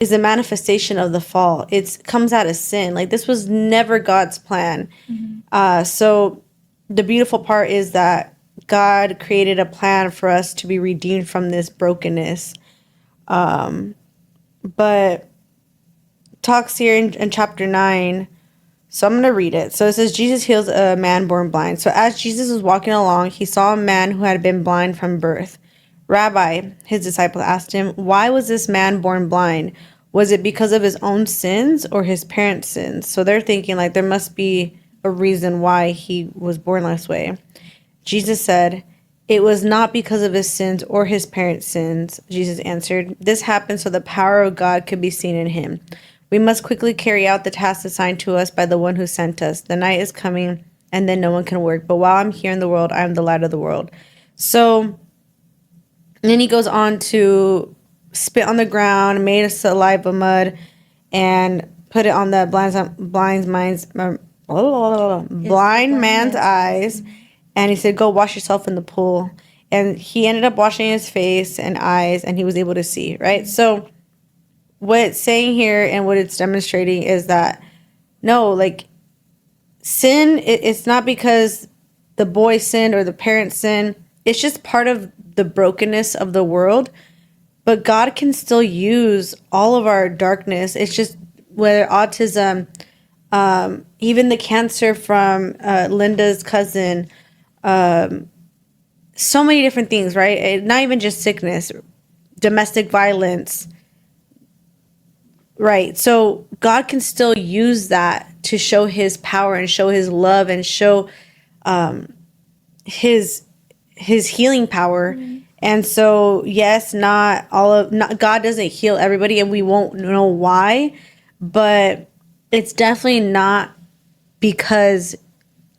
is a manifestation of the fall. It comes out of sin. Like, this was never God's plan. So the beautiful part is that God created a plan for us to be redeemed from this brokenness. But talks here in chapter 9. So I'm going to read it. So it says, Jesus heals a man born blind. So as Jesus was walking along, he saw a man who had been blind from birth. Rabbi, his disciple asked him, why was this man born blind? Was it because of his own sins or his parents' sins? So they're thinking like there must be a reason why he was born this way. Jesus said, it was not because of his sins or his parents' sins. Jesus answered, this happened so the power of God could be seen in him. We must quickly carry out the task assigned to us by the one who sent us. The night is coming and then no one can work. But while I'm here in the world, I am the light of the world. So, and then he goes on to spit on the ground, made a saliva mud, and put it on the blind man's eyes. And he said, go wash yourself in the pool. And he ended up washing his face and eyes, and he was able to see, right? So what it's saying here and what it's demonstrating is that, no, like, sin, it's not because the boy sinned or the parents sinned. It's just part of the brokenness of the world. But God can still use all of our darkness. It's just whether autism, even the cancer from Linda's cousin, so many different things, right? Not even just sickness, domestic violence, right? So God can still use that to show his power and show his love and show his healing power. And so, yes, God doesn't heal everybody, and we won't know why, but it's definitely not because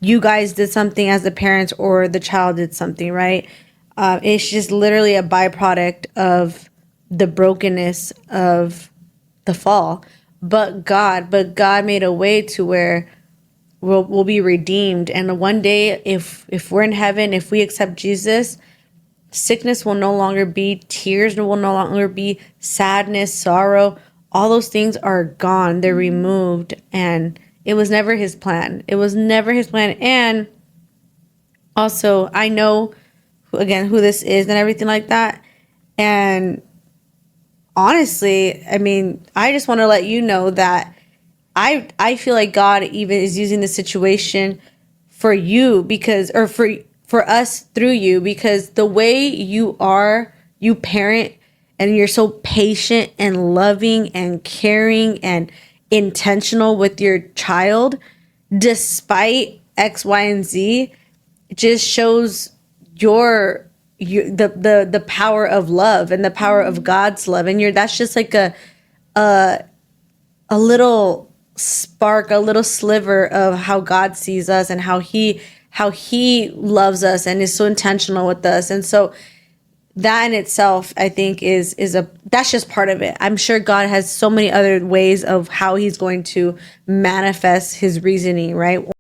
you guys did something as the parents or the child did something, right? It's just literally a byproduct of the brokenness of the fall. But God made a way to where we'll be redeemed. And one day, if we're in heaven, if we accept Jesus, sickness will no longer be, tears will no longer be, sadness, sorrow. All those things are gone. They're removed. And it was never his plan. It was never his plan. And also, I know, again, who this is and everything like that. And honestly, I mean, I just want to let you know that I feel like God even is using the situation for you because, or for us through you, because the way you are, you parent, and you're so patient and loving and caring and intentional with your child, despite X, Y, and Z, just shows the power of love and the power of God's love. And that's just like a little spark, a little sliver of how God sees us and how he loves us and is so intentional with us. And so that in itself, I think that's just part of it. I'm sure God has so many other ways of how he's going to manifest his reasoning, right?